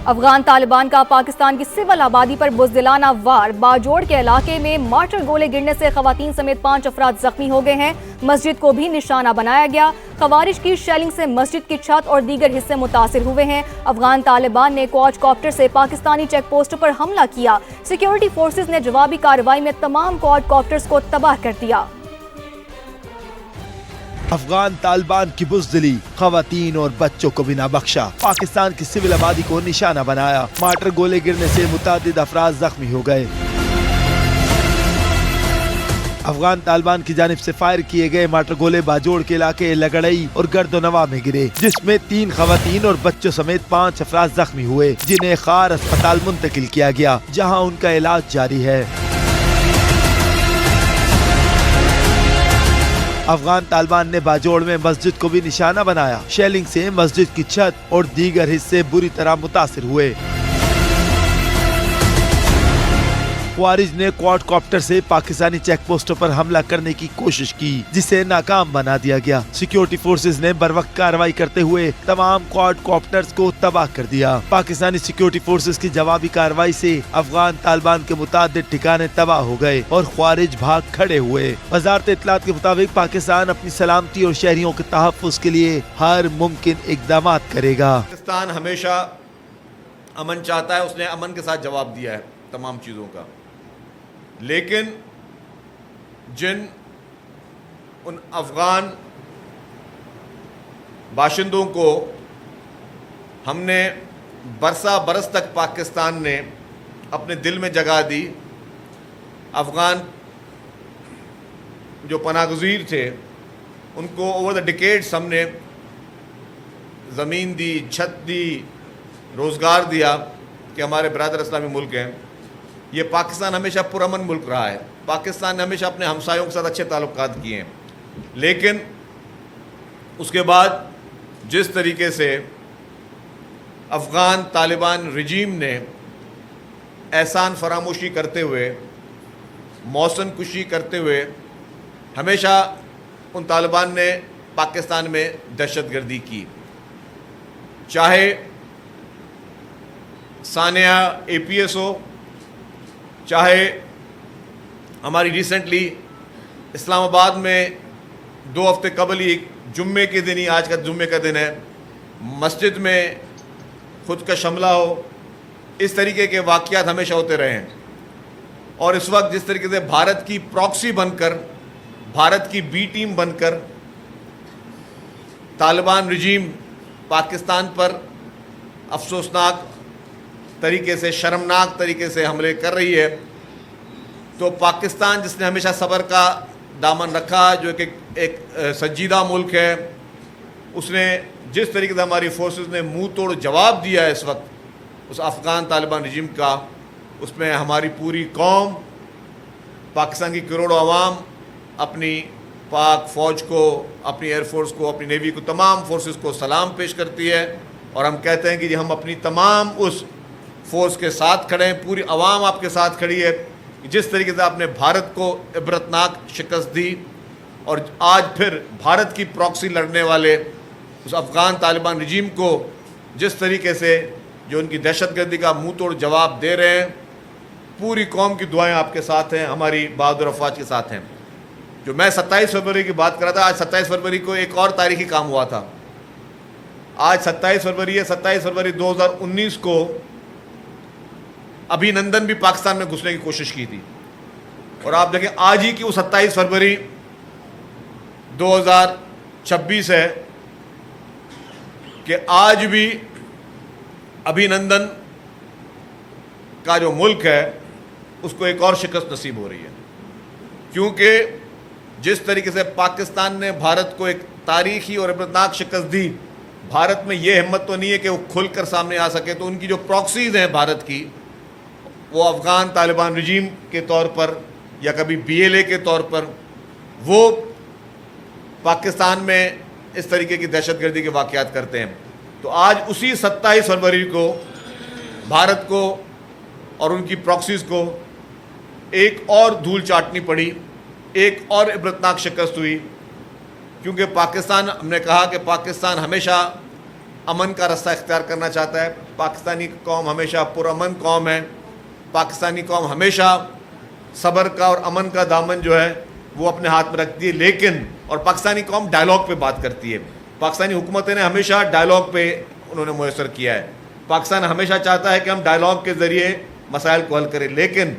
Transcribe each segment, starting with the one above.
افغان طالبان کا پاکستان کی سول آبادی پر بزدلانہ وار، باجوڑ کے علاقے میں مارٹر گولے گرنے سے خواتین سمیت 5 افراد زخمی ہو گئے ہیں۔ مسجد کو بھی نشانہ بنایا گیا۔ خوارج کی شیلنگ سے مسجد کی چھت اور دیگر حصے متاثر ہوئے ہیں۔ افغان طالبان نے کوڈ کاپٹر سے پاکستانی چیک پوسٹ پر حملہ کیا۔ سیکیورٹی فورسز نے جوابی کارروائی میں تمام کوڈ کاپٹرز کو تباہ کر دیا۔ افغان طالبان کی بزدلی، خواتین اور بچوں کو بھی نہ بخشا، پاکستان کی سول آبادی کو نشانہ بنایا۔ مارٹر گولے گرنے سے متعدد افراد زخمی ہو گئے۔ افغان طالبان کی جانب سے فائر کیے گئے مارٹر گولے باجوڑ کے علاقے لگڑئی اور گرد و نواح میں گرے، جس میں 3 خواتین اور بچوں سمیت 5 افراد زخمی ہوئے، جنہیں خار اسپتال منتقل کیا گیا، جہاں ان کا علاج جاری ہے۔ افغان طالبان نے باجوڑ میں مسجد کو بھی نشانہ بنایا۔ شیلنگ سے مسجد کی چھت اور دیگر حصے بری طرح متاثر ہوئے۔ خوارج نے کوڈ کاپٹر سے پاکستانی چیک پوسٹوں پر حملہ کرنے کی کوشش کی، جسے ناکام بنا دیا گیا۔ سیکیورٹی فورسز نے بروقت کارروائی کرتے ہوئے تمام کوڈ کاپٹرز کو تباہ کر دیا۔ پاکستانی سیکیورٹی فورسز کی جوابی کارروائی سے افغان طالبان کے متعدد ٹھکانے تباہ ہو گئے اور خوارج بھاگ کھڑے ہوئے۔ وزارت اطلاعات کے مطابق پاکستان اپنی سلامتی اور شہریوں کے تحفظ کے لیے ہر ممکن اقدامات کرے گا۔ پاکستان ہمیشہ امن چاہتا ہے، اس نے امن کے ساتھ جواب دیا ہے تمام چیزوں کا، لیکن ان افغان باشندوں کو ہم نے برس تک پاکستان نے اپنے دل میں جگہ دی۔ افغان جو پناہ گزیر تھے ان کو اوور دا ڈیکیڈز ہم نے زمین دی، چھت دی، روزگار دیا کہ ہمارے برادر اسلامی ملک ہیں۔ یہ پاکستان ہمیشہ پرامن ملک رہا ہے۔ پاکستان نے ہمیشہ اپنے ہمسایوں کے ساتھ اچھے تعلقات کیے ہیں، لیکن اس کے بعد جس طریقے سے افغان طالبان رجیم نے احسان فراموشی کرتے ہوئے، موسن کشی کرتے ہوئے، ہمیشہ ان طالبان نے پاکستان میں دہشت گردی کی، چاہے ثانیہ APS ہو، چاہے ہماری ریسنٹلی اسلام آباد میں 2 ہفتے قبل ہی جمعے کے دن ہی، آج کا جمعے کا دن ہے، مسجد میں خود کا حملہ ہو، اس طریقے کے واقعات ہمیشہ ہوتے رہے ہیں۔ اور اس وقت جس طریقے سے بھارت کی پراکسی بن کر، بھارت کی B ٹیم بن کر طالبان رجیم پاکستان پر افسوسناک طریقے سے، شرمناک طریقے سے حملے کر رہی ہے، تو پاکستان جس نے ہمیشہ صبر کا دامن رکھا، جو کہ ایک سنجیدہ ملک ہے، اس نے جس طریقے سے ہماری فورسز نے منہ توڑ جواب دیا ہے اس وقت اس افغان طالبان رجیم کا، اس میں ہماری پوری قوم، پاکستان کی کروڑوں عوام اپنی پاک فوج کو، اپنی ایئر فورس کو، اپنی نیوی کو، تمام فورسز کو سلام پیش کرتی ہے، اور ہم کہتے ہیں کہ ہم اپنی تمام اس فورس کے ساتھ کھڑے ہیں، پوری عوام آپ کے ساتھ کھڑی ہے۔ جس طریقے سے آپ نے بھارت کو عبرتناک شکست دی، اور آج پھر بھارت کی پراکسی لڑنے والے اس افغان طالبان رجیم کو جس طریقے سے جو ان کی دہشت گردی کا منہ توڑ جواب دے رہے ہیں، پوری قوم کی دعائیں آپ کے ساتھ ہیں، ہماری بہادر افواج کے ساتھ ہیں۔ جو میں 27 فروری کی بات کر رہا تھا، آج 27 فروری کو ایک اور تاریخی کام ہوا تھا۔ آج 27 فروری ہے، 27 فروری 2019 کو ابھی نندن بھی پاکستان میں گھسنے کی کوشش کی تھی، اور آپ دیکھیں آج ہی کی وہ 27 فروری 2026 ہے کہ آج بھی ابھی نندن کا جو ملک ہے اس کو ایک اور شکست نصیب ہو رہی ہے، کیونکہ جس طریقے سے پاکستان نے بھارت کو ایک تاریخی اور عبرتناک شکست دی، بھارت میں یہ ہمت تو نہیں ہے کہ وہ کھل کر سامنے آ سکے، تو ان کی جو پراکسیز ہیں بھارت کی، وہ افغان طالبان رجیم کے طور پر یا کبھی BLA کے طور پر، وہ پاکستان میں اس طریقے کی دہشت گردی کے واقعات کرتے ہیں۔ تو آج اسی 27 فروری کو بھارت کو اور ان کی پراکسیز کو ایک اور دھول چاٹنی پڑی، ایک اور عبرتناک شکست ہوئی، کیونکہ پاکستان، ہم نے کہا کہ پاکستان ہمیشہ امن کا راستہ اختیار کرنا چاہتا ہے. پاکستانی قوم ہمیشہ پرامن قوم ہے. پاکستانی قوم ہمیشہ صبر کا اور امن کا دامن جو ہے وہ اپنے ہاتھ میں رکھتی ہے. لیکن اور پاکستانی قوم ڈائلاگ پہ بات کرتی ہے. پاکستانی حکومتیں نے ہمیشہ ڈائلاگ پہ انہوں نے میسر کیا ہے. پاکستان ہمیشہ چاہتا ہے کہ ہم ڈائلاگ کے ذریعے مسائل کو حل کریں. لیکن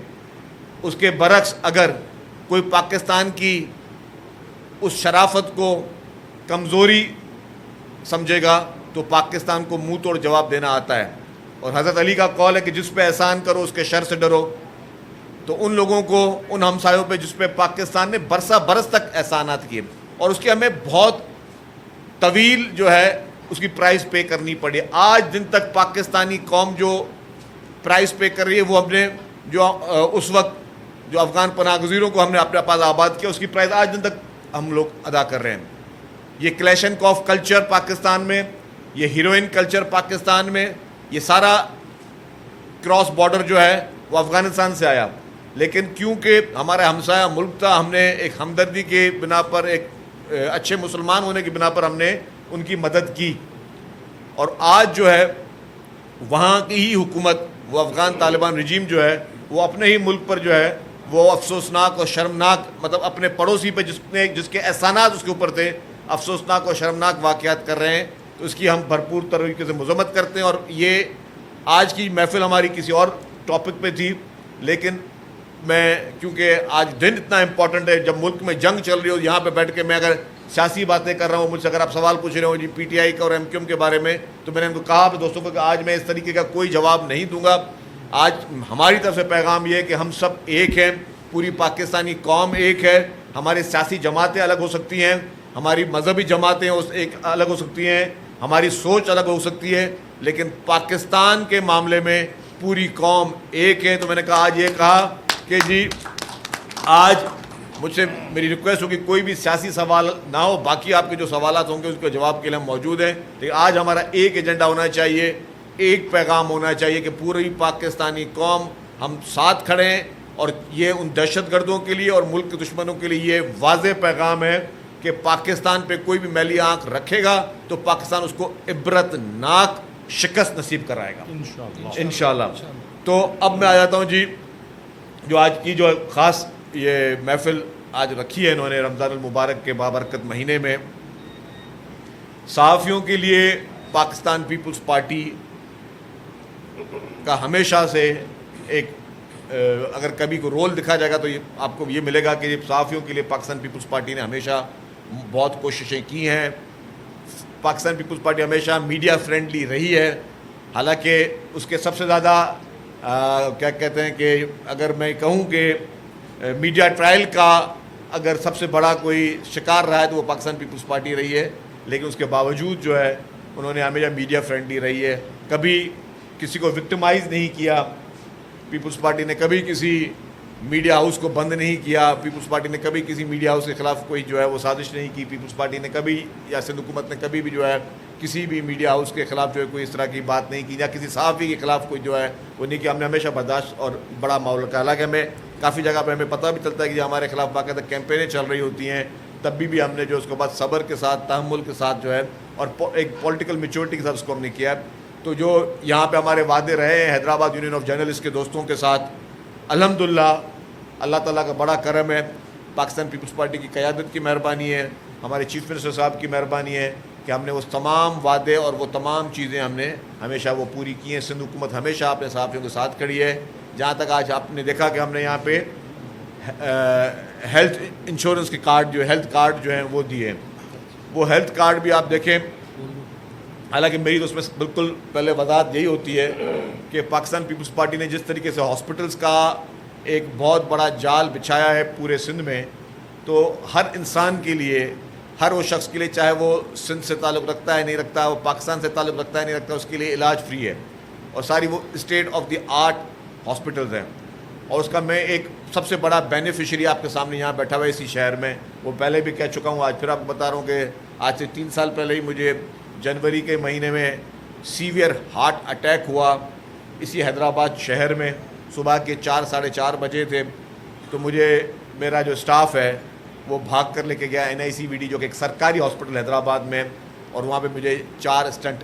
اس کے برعکس اگر کوئی پاکستان کی اس شرافت کو کمزوری سمجھے گا تو پاکستان کو منہ توڑ جواب دینا آتا ہے. اور حضرت علی کا قول ہے کہ جس پہ احسان کرو اس کے شر سے ڈرو. تو ان لوگوں کو ان ہمسایوں پہ جس پہ پاکستان نے برسہ برس تک احسانات کیے اور اس کی ہمیں بہت طویل جو ہے اس کی پرائز پے کرنی پڑی. آج دن تک پاکستانی قوم جو پرائز پے کر رہی ہے وہ ہم نے جو اس وقت جو افغان پناہ گزینوں کو ہم نے اپنے پاس آباد کیا اس کی پرائز آج دن تک ہم لوگ ادا کر رہے ہیں. یہ کلیشنکوف کلچر پاکستان میں, یہ ہیروئن کلچر پاکستان میں, یہ سارا کراس بارڈر جو ہے وہ افغانستان سے آیا. لیکن کیونکہ ہمارا ہمسایہ ملک تھا, ہم نے ایک ہمدردی کے بنا پر, ایک اچھے مسلمان ہونے کی بنا پر ہم نے ان کی مدد کی. اور آج جو ہے وہاں کی ہی حکومت, وہ افغان طالبان رجیم جو ہے وہ اپنے ہی ملک پر جو ہے وہ افسوسناک اور شرمناک, مطلب اپنے پڑوسی پہ جس کے احسانات اس کے اوپر تھے, افسوسناک اور شرمناک واقعات کر رہے ہیں. تو اس کی ہم بھرپور طریقے سے مذمت کرتے ہیں. اور یہ آج کی محفل ہماری کسی اور ٹاپک پہ تھی, لیکن میں کیونکہ آج دن اتنا امپورٹنٹ ہے, جب ملک میں جنگ چل رہی ہو, یہاں پہ بیٹھ کے میں اگر سیاسی باتیں کر رہا ہوں, مجھ سے اگر آپ سوال پوچھ رہے ہو جی پی ٹی آئی کا اور ایم کیو ایم کے بارے میں, تو میں نے ان کو کہا اپنے دوستوں کو کہ آج میں اس طریقے کا کوئی جواب نہیں دوں گا. آج ہماری طرف سے پیغام یہ ہے کہ ہم سب ایک ہیں, پوری پاکستانی قوم ایک ہے. ہماری سیاسی جماعتیں الگ ہو سکتی ہیں, ہماری مذہبی جماعتیں ایک الگ ہو سکتی ہیں, ہماری سوچ الگ ہو سکتی ہے, لیکن پاکستان کے معاملے میں پوری قوم ایک ہے. تو میں نے کہا آج یہ کہا کہ جی آج مجھ سے میری ریکویسٹ ہوگی کوئی بھی سیاسی سوال نہ ہو, باقی آپ کے جو سوالات ہوں گے اس کے جواب کے لیے ہم موجود ہیں. لیکن آج ہمارا ایک ایجنڈا ہونا چاہیے, ایک پیغام ہونا چاہیے کہ پوری پاکستانی قوم ہم ساتھ کھڑے ہیں. اور یہ ان دہشت گردوں کے لیے اور ملک کے دشمنوں کے لیے یہ واضح پیغام ہے کہ پاکستان پہ کوئی بھی میلی آنکھ رکھے گا تو پاکستان اس کو عبرت ناک شکست نصیب کرائے گا انشاءاللہ. تو اب میں آ جاتا ہوں جی, جو آج کی جو خاص یہ محفل آج رکھی ہے انہوں نے رمضان المبارک کے بابرکت مہینے میں, صحافیوں کے لیے پاکستان پیپلز پارٹی کا ہمیشہ سے ایک اگر کبھی کو رول دکھا جائے گا تو آپ کو یہ ملے گا کہ صحافیوں کے لیے پاکستان پیپلز پارٹی نے ہمیشہ بہت کوششیں کی ہیں. پاکستان پیپلز پارٹی ہمیشہ میڈیا فرینڈلی رہی ہے. حالانکہ اس کے سب سے زیادہ کیا کہتے ہیں کہ اگر میں کہوں کہ میڈیا ٹرائل کا اگر سب سے بڑا کوئی شکار رہا ہے تو وہ پاکستان پیپلز پارٹی رہی ہے. لیکن اس کے باوجود جو ہے انہوں نے ہمیشہ میڈیا فرینڈلی رہی ہے, کبھی کسی کو وکٹمائز نہیں کیا. پیپلز پارٹی نے کبھی کسی میڈیا ہاؤس کو بند نہیں کیا. پیپلز پارٹی نے کبھی کسی میڈیا ہاؤس کے خلاف کوئی جو ہے وہ سازش نہیں کی. پیپلز پارٹی نے کبھی یا سندھ حکومت نے کبھی بھی جو ہے کسی بھی میڈیا ہاؤس کے خلاف جو ہے کوئی اس طرح کی بات نہیں کی, یا کسی صحافی کے خلاف کوئی جو ہے وہ نہیں کیا. ہم نے ہمیشہ برداشت اور بڑا ماحول رکھا. حالانکہ ہمیں کافی جگہ پہ ہمیں پتہ بھی چلتا ہے کہ ہمارے خلاف باقاعدہ کیمپینیں چل رہی ہوتی ہیں, تب بھی ہم نے جو اس کے بعد صبر کے ساتھ, تحمل کے ساتھ جو ہے اور ایک پولیٹیکل میچورٹی کے ساتھ اس کو ہم نے کیا ہے. تو جو یہاں پہ ہمارے وعدے رہے ہیں حیدرآباد یونین آف جرنلسٹ کے دوستوں کے ساتھ, الحمدللہ اللہ تعالیٰ کا بڑا کرم ہے, پاکستان پیپلز پارٹی کی قیادت کی مہربانی ہے, ہمارے چیف منسٹر صاحب کی مہربانی ہے کہ ہم نے وہ تمام وعدے اور وہ تمام چیزیں ہم نے ہمیشہ وہ پوری کی ہیں. سندھ حکومت ہمیشہ اپنے صحافیوں کے ساتھ کھڑی ہے. جہاں تک آج آپ نے دیکھا کہ ہم نے یہاں پہ ہیلتھ انشورنس کے کارڈ جو ہیلتھ کارڈ جو ہیں وہ دیے ہیں. وہ ہیلتھ کارڈ بھی آپ دیکھیں, حالانکہ میری تو اس میں بالکل پہلے وضاحت یہی ہوتی ہے کہ پاکستان پیپلز پارٹی نے جس طریقے سے ہاسپٹلس کا ایک بہت بڑا جال بچھایا ہے پورے سندھ میں, تو ہر انسان کے لیے, ہر وہ شخص کے لیے, چاہے وہ سندھ سے تعلق رکھتا ہے نہیں رکھتا, وہ پاکستان سے تعلق رکھتا ہے نہیں رکھتا, اس کے لیے علاج فری ہے. اور ساری وہ state of the art hospitals ہیں. اور اس کا میں ایک سب سے بڑا بینیفیشری آپ کے سامنے یہاں بیٹھا ہوا ہے اسی شہر میں, وہ پہلے بھی کہہ چکا ہوں, آج پھر آپ کو بتا رہا ہوں کہ آج سے 3 سال پہلے ہی مجھے جنوری کے مہینے میں سیویئر ہارٹ اٹیک ہوا اسی حیدرآباد شہر میں. صبح کے 4 ساڑھے 4 بجے تھے. تو مجھے میرا جو سٹاف ہے وہ بھاگ کر لے کے گیا NICVD جو کہ ایک سرکاری ہاسپٹل حیدرآباد میں, اور وہاں پہ مجھے 4 اسٹنٹ